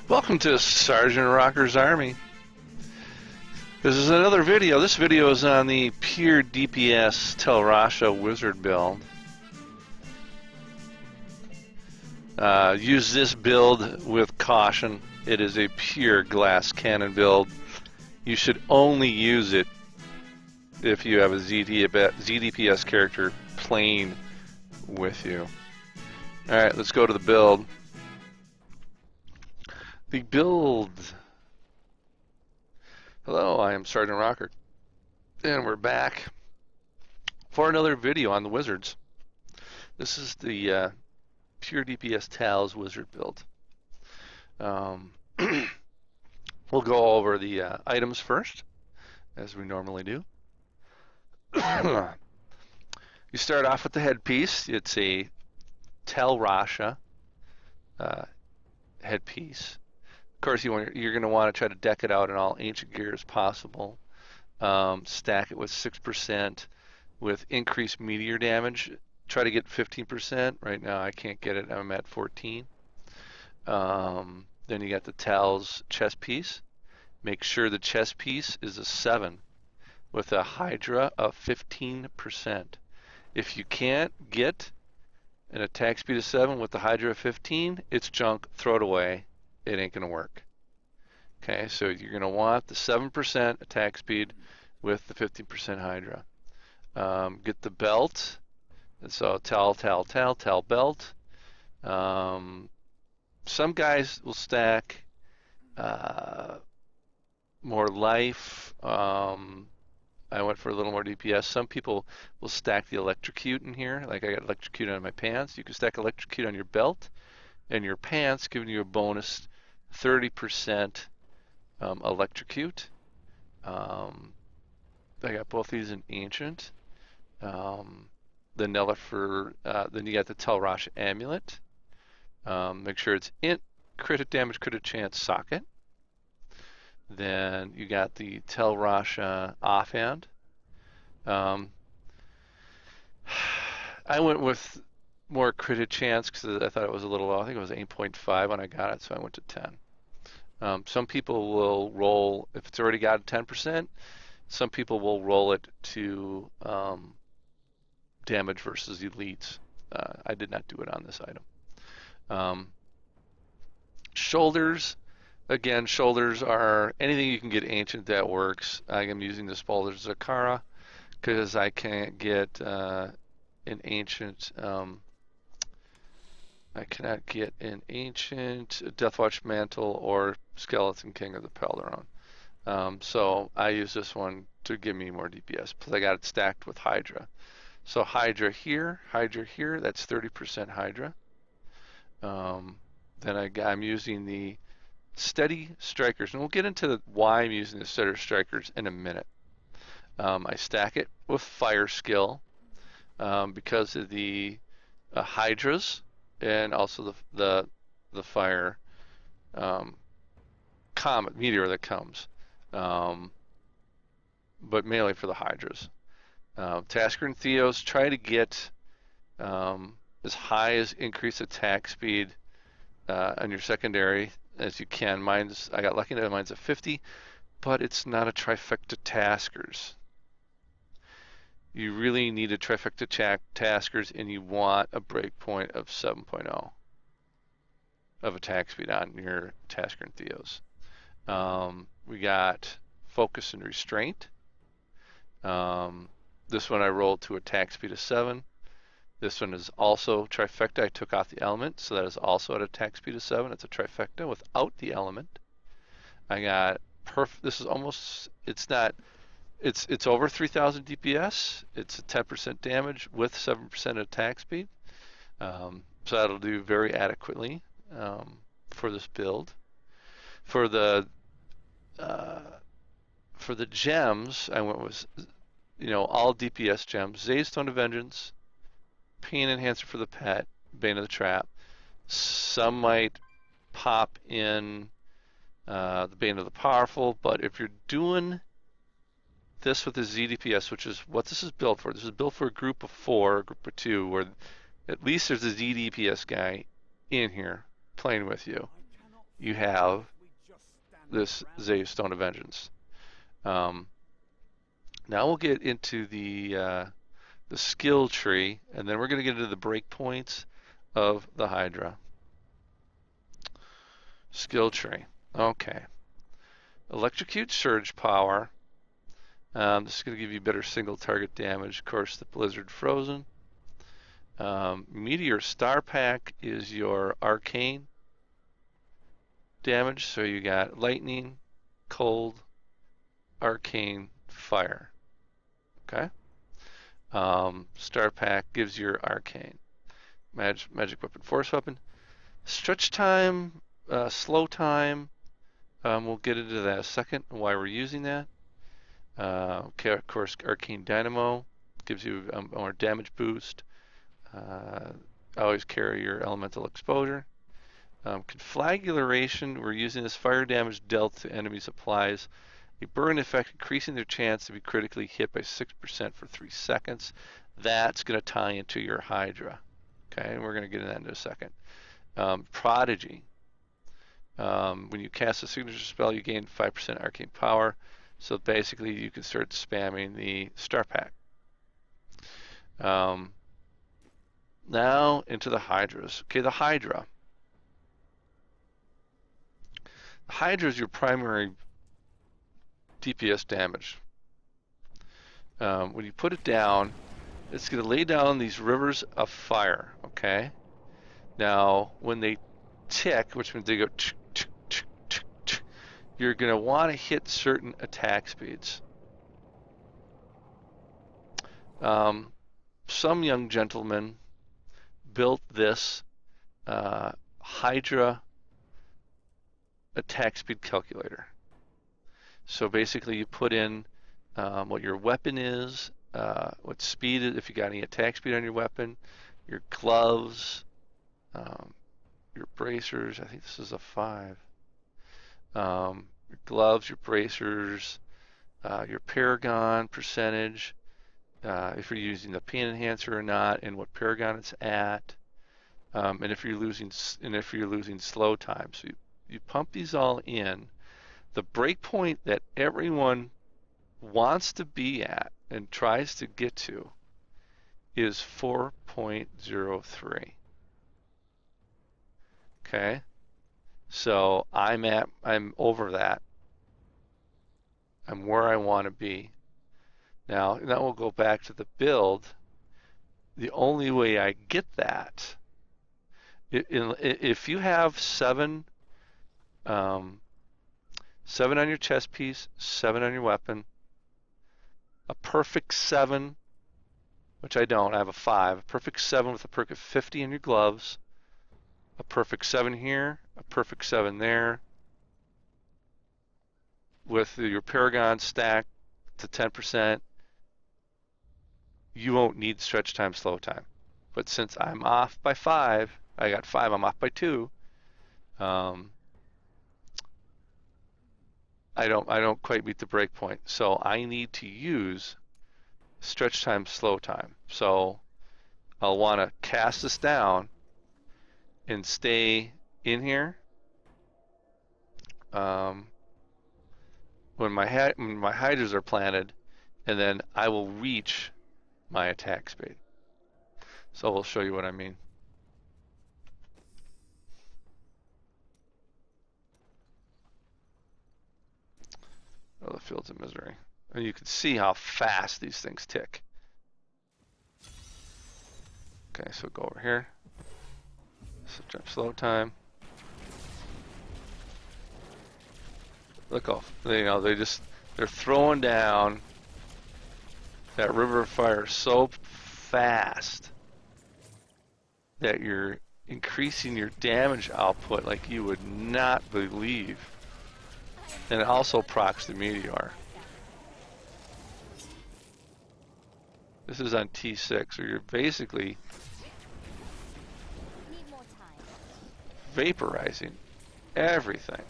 Welcome to Sergeant Rocker's Army. This is another video. This video is on the pure DPS Tel Rasha wizard build. Use this build with caution. It is a pure glass cannon build. You should only use it if you have a ZDPS character playing with you. Alright, let's go to the build. The build. Hello, I am Sergeant Rocker, and we're back for another video on the wizards. This is the pure DPS Tal's wizard build. We'll go over the items first, as we normally do. You start off with the headpiece. It's a Tel Rasha headpiece. Of course, you're going to want to try to deck it out in all ancient gear as possible. Stack it with 6% with increased meteor damage. Try to get 15%. Right now I can't get it. I'm at 14. Then you got the Tal's chest piece. Make sure the chest piece is a 7 with a Hydra of 15%. If you can't get an attack speed of 7 with the Hydra of 15, it's junk. Throw it away. It ain't going to work. Okay, so you're going to want the 7% attack speed with the 15% Hydra. Get the belt. And so Tal belt. Some guys will stack more life. I went for a little more DPS. Some people will stack the electrocute in here. Like I got electrocute on my pants. You can stack electrocute on your belt and your pants, giving you a bonus 30% electrocute. I got both these in ancient. Then you got the Tel Rasha amulet. Make sure it's int, crit damage, crit chance socket. Then you got the Tel Rasha offhand. I went with more crit chance because I thought it was a little low. I think it was 8.5 when I got it, so I went to 10. Some people will roll, if it's already got 10%, some people will roll it to damage versus elites. I did not do it on this item. Shoulders, again, shoulders are anything you can get ancient that works. I am using the Spalder Zakara because I can't get an ancient. I cannot get an ancient Deathwatch Mantle or Skeleton King of the Pelderon. So I use this one to give me more DPS. Plus I got it stacked with Hydra. So Hydra here, that's 30% Hydra. Then I'm using the Steady Strikers, and we'll get into why I'm using the Steady Strikers in a minute. I stack it with Fire Skill because of the Hydras and also the fire comet meteor that comes, but mainly for the Hydras. Tasker and Theos try to get as high as increased attack speed on your secondary as you can. I got lucky that mine's at 50, but it's not a trifecta Taskers. You really need a trifecta Taskers, and you want a breakpoint of 7.0 of attack speed on your Tasker and Theos. We got Focus and Restraint. This one I rolled to attack speed of 7. This one is also trifecta. I took off the element, so that is also at attack speed of 7. It's a trifecta without the element. I got this is almost, it's over 3,000 DPS. It's a 10% damage with 7% attack speed. So that'll do very adequately for this build. For the gems, I went with all DPS gems. Zaystone of Vengeance, Pain Enhancer for the pet, Bane of the Trap. Some might pop in the Bane of the Powerful, but if you're doing this with the ZDPS, which is what this is built for. This is built for a group of 4, a group of 2, where at least there's a ZDPS guy in here playing with you. you have this Zave Stone of Vengeance. Now we'll get into the skill tree, and then we're going to get into the breakpoints of the Hydra. Skill tree. Okay. Electrocute Surge Power. This is going to give you better single target damage. Of course, the Blizzard Frozen. Meteor Star Pack is your arcane damage. So you got lightning, cold, arcane, fire. Okay. Star Pack gives your arcane. Magic Weapon, Force Weapon. Stretch time, slow time. We'll get into that in a second and why we're using that. Okay, of course, Arcane Dynamo gives you a more damage boost. Always carry your elemental exposure. Conflagration, we're using this fire damage dealt to enemy supplies. A burn effect increasing their chance to be critically hit by 6% for 3 seconds. That's going to tie into your Hydra. Okay, and we're going to get into that in a second. Prodigy. When you cast a signature spell, you gain 5% arcane power. So basically, you can start spamming the Star Pack. Now into the Hydras. Okay, the Hydra. The Hydra is your primary DPS damage. When you put it down, it's going to lay down these rivers of fire. Okay. Now, when they tick, which means they go, you're going to want to hit certain attack speeds. Some young gentleman built this Hydra attack speed calculator. So basically you put in what your weapon is, what speed is, if you got any attack speed on your weapon, your gloves, your bracers. I think this is a 5. Your gloves, your bracers, your Paragon percentage, if you're using the pain enhancer or not, and what Paragon it's at, and if you're losing slow time. So you pump these all in. The breakpoint that everyone wants to be at and tries to get to is 4.03. Okay, so I'm over that. I'm where I want to be. Now we'll go back to the build. The only way I get that, if you have 7 on your chest piece, 7 on your weapon, a perfect 7, which I don't, I have a 5, a perfect 7 with a perk of 50 in your gloves, a perfect 7 here, a perfect 7 there, with your Paragon stacked to 10%, you won't need stretch time, slow time. But since I'm off by 5, I got 5, I'm off by 2, I don't quite meet the break point. So I need to use stretch time, slow time. So I'll want to cast this down and stay in here. When my hydras are planted, and then I will reach my attack speed. So we'll show you what I mean. Oh, the Fields of Misery. And you can see how fast these things tick. Okay, so go over here. So jump slow time. Look off. They're throwing down that river of fire so fast that you're increasing your damage output like you would not believe. And it also procs the meteor. This is on T6, so you're basically vaporizing everything.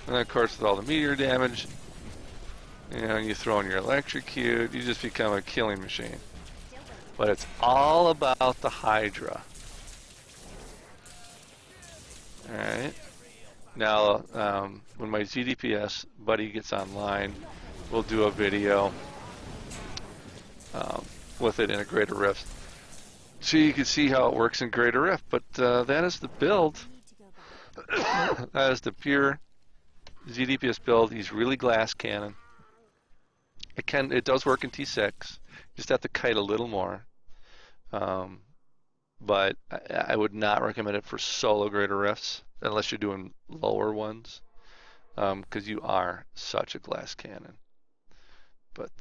And then of course with all the meteor damage, you know, you throw in your electrocute, you just become a killing machine. but it's all about the Hydra. All right. Now, when my ZDPS buddy gets online, we'll do a video with it in a Greater Rift, so you can see how it works in Greater Rift. But that is the build. That is the pure ZDPS build. He's really glass cannon. It does work in T6. Just have to kite a little more. But I would not recommend it for solo Greater Rifts unless you're doing lower ones, because you are such a glass cannon. But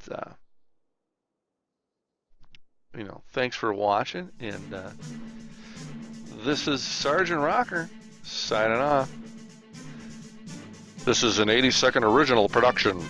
thanks for watching, and this is Sergeant Rocker signing off. This is an 80-second original production.